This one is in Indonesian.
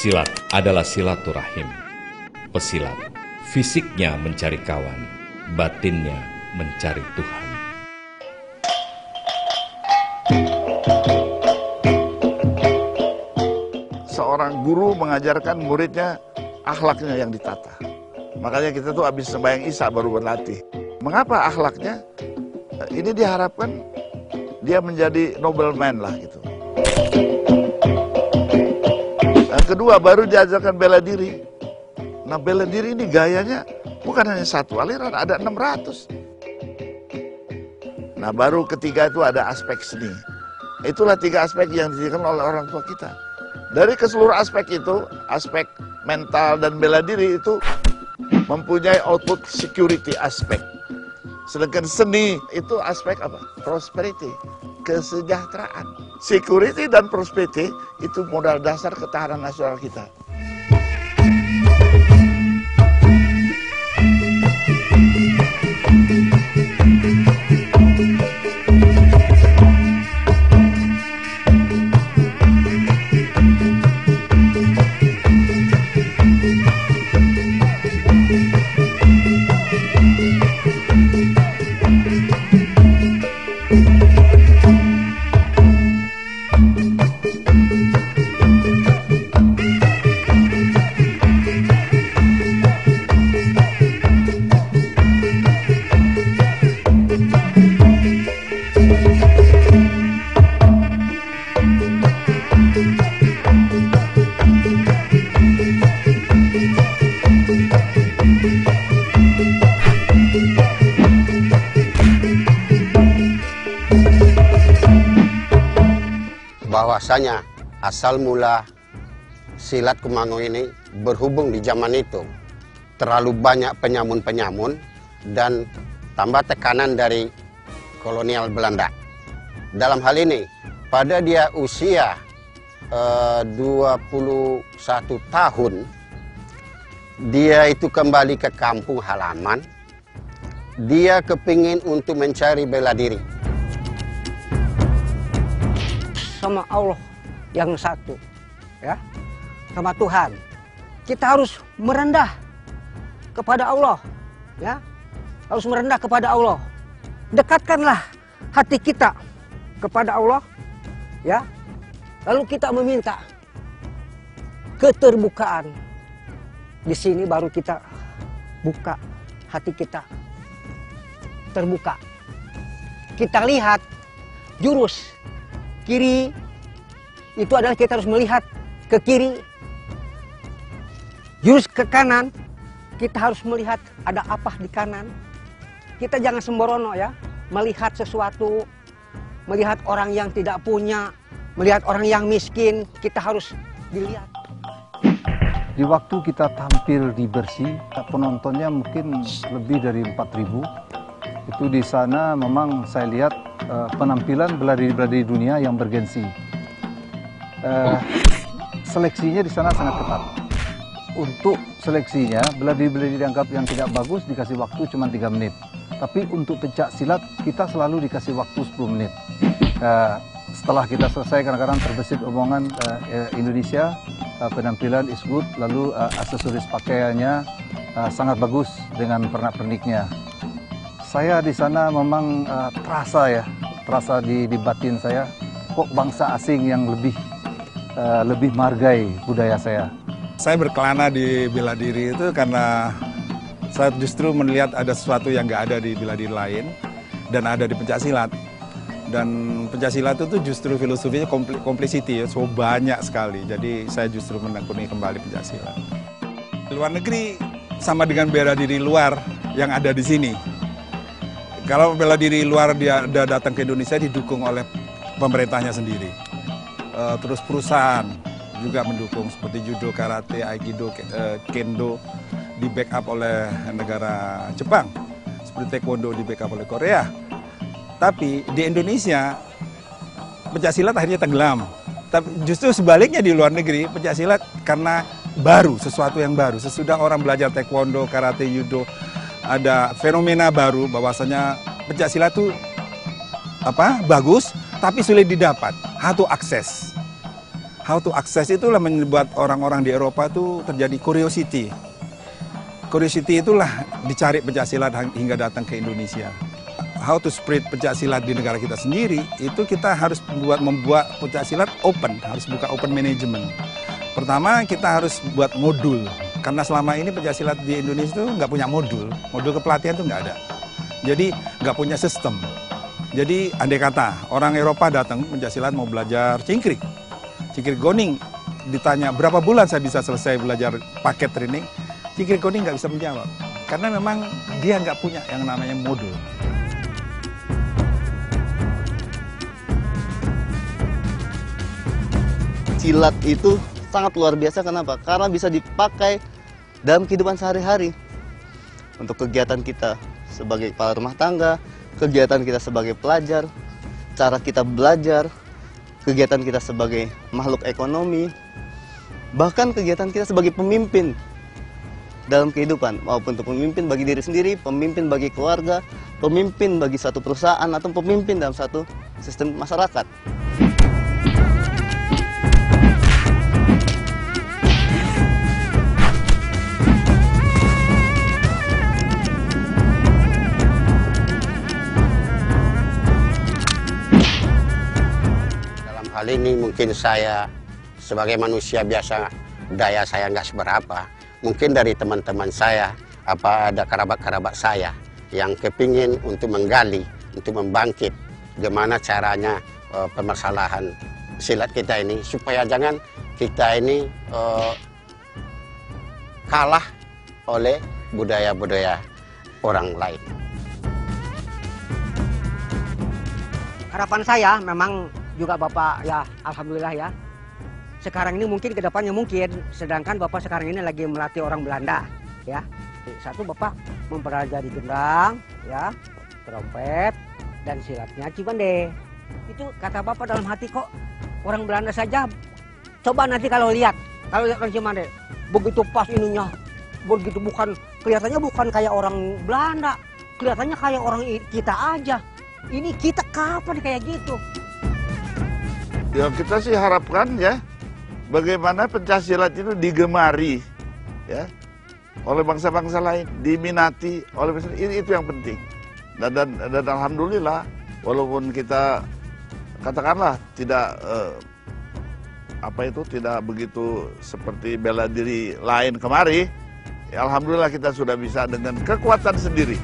Silat adalah silaturahim. Pesilat, fisiknya mencari kawan, batinnya mencari Tuhan. Seorang guru mengajarkan muridnya akhlaknya yang ditata. Makanya kita tuh habis sembahyang Isya baru berlatih. Mengapa akhlaknya? Ini diharapkan dia menjadi nobleman lah gitu. Yang kedua baru diajarkan bela diri. Nah bela diri ini gayanya bukan hanya satu aliran, ada 600. Nah baru ketiga itu ada aspek seni. Itulah 3 aspek yang dididikan oleh orang tua kita. Dari keseluruh aspek itu, aspek mental dan bela diri itu mempunyai output security aspek. Sedangkan seni itu aspek apa? Prosperity, kesejahteraan. Security dan prosperity itu modal dasar ketahanan nasional kita. Bahwasanya asal mula silat Kumano ini berhubung di zaman itu terlalu banyak penyamun-penyamun dan tambah tekanan dari kolonial Belanda. Dalam hal ini pada dia usia 21 tahun dia itu kembali ke kampung halaman. Dia kepingin untuk mencari bela diri sama Allah yang satu, ya, sama Tuhan. Kita harus merendah kepada Allah, ya, harus merendah kepada Allah. Dekatkanlah hati kita kepada Allah, ya. Lalu kita meminta keterbukaan. Di sini baru kita buka hati kita, terbuka. Kita lihat jurus kiri itu adalah kita harus melihat ke kiri. Jurus ke kanan kita harus melihat ada apa di kanan. Kita jangan sembrono ya, melihat sesuatu, melihat orang yang tidak punya, melihat orang yang miskin, kita harus dilihat. Di waktu kita tampil di Bersih, penontonnya mungkin lebih dari 4.000. Itu di sana memang saya lihat penampilan bela diri dunia yang bergensi. Seleksinya di sana sangat ketat. Untuk seleksinya, bela diri dianggap yang tidak bagus dikasih waktu cuma 3 menit. Tapi untuk pencak silat kita selalu dikasih waktu 10 menit. Setelah kita selesai kadang-kadang terbesit omongan Indonesia, penampilan is good, lalu aksesoris pakaiannya sangat bagus dengan pernak-perniknya. Saya di sana memang terasa di batin saya, kok bangsa asing yang lebih menghargai budaya saya. Saya berkelana di bela diri itu karena saya justru melihat ada sesuatu yang nggak ada di bela diri lain dan ada di pencaksilat. Dan pencaksilat itu justru filosofinya complicity ya, so banyak sekali. Jadi saya justru menekuni kembali pencaksilat. Di luar negeri sama dengan bela diri luar yang ada di sini. Kalau bela diri luar dia datang ke Indonesia didukung oleh pemerintahnya sendiri. Terus perusahaan juga mendukung seperti judo, karate, aikido, kendo di backup oleh negara Jepang. Seperti taekwondo di backup oleh Korea. Tapi di Indonesia pencaksilat akhirnya tenggelam. Tapi justru sebaliknya di luar negeri pencaksilat karena baru, sesuatu yang baru. Sesudah orang belajar taekwondo, karate, judo, ada fenomena baru bahwasanya pencaksilat itu bagus tapi sulit didapat, how to access. how to access itulah membuat orang-orang di Eropa itu terjadi curiosity. Curiosity itulah dicari pencaksilat hingga datang ke Indonesia. How to spread pencaksilat di negara kita sendiri, itu kita harus membuat pencaksilat open, harus buka open management. Pertama kita harus buat modul, karena selama ini pencaksilat di Indonesia itu nggak punya modul kepelatihan itu nggak ada. Jadi nggak punya sistem. Jadi andai kata orang Eropa datang pencaksilat mau belajar cingkrik goning, ditanya berapa bulan saya bisa selesai belajar paket training, cingkrik goning nggak bisa menjawab. Karena memang dia nggak punya yang namanya modul. Silat itu sangat luar biasa, kenapa? Karena bisa dipakai dalam kehidupan sehari-hari. Untuk kegiatan kita sebagai kepala rumah tangga, kegiatan kita sebagai pelajar, cara kita belajar, kegiatan kita sebagai makhluk ekonomi, bahkan kegiatan kita sebagai pemimpin dalam kehidupan, maupun untuk pemimpin bagi diri sendiri, pemimpin bagi keluarga, pemimpin bagi suatu perusahaan, atau pemimpin dalam satu sistem masyarakat. Hal ini mungkin saya sebagai manusia biasa, daya saya nggak seberapa. Mungkin dari teman-teman saya, ada kerabat-kerabat saya yang kepingin untuk menggali, untuk membangkit gimana caranya permasalahan silat kita ini, supaya jangan kita ini kalah oleh budaya-budaya orang lain. Harapan saya memang juga Bapak ya, alhamdulillah ya. Sekarang ini mungkin kedepannya mungkin, sedangkan Bapak sekarang ini lagi melatih orang Belanda ya. Satu Bapak mempelajari gendang ya, trompet dan silatnya Cibande. Itu kata Bapak dalam hati, kok orang Belanda saja. Coba nanti kalau lihat orang Cibande, begitu pas ininya, begitu kelihatannya bukan kayak orang Belanda, kelihatannya kayak orang kita aja. Ini kita kapan kayak gitu? Ya kita sih harapkan ya, bagaimana pencaksilat itu digemari ya oleh bangsa-bangsa lain, diminati oleh bangsa ini, itu yang penting. Dan alhamdulillah, walaupun kita katakanlah tidak tidak begitu seperti bela diri lain kemari, ya alhamdulillah kita sudah bisa dengan kekuatan sendiri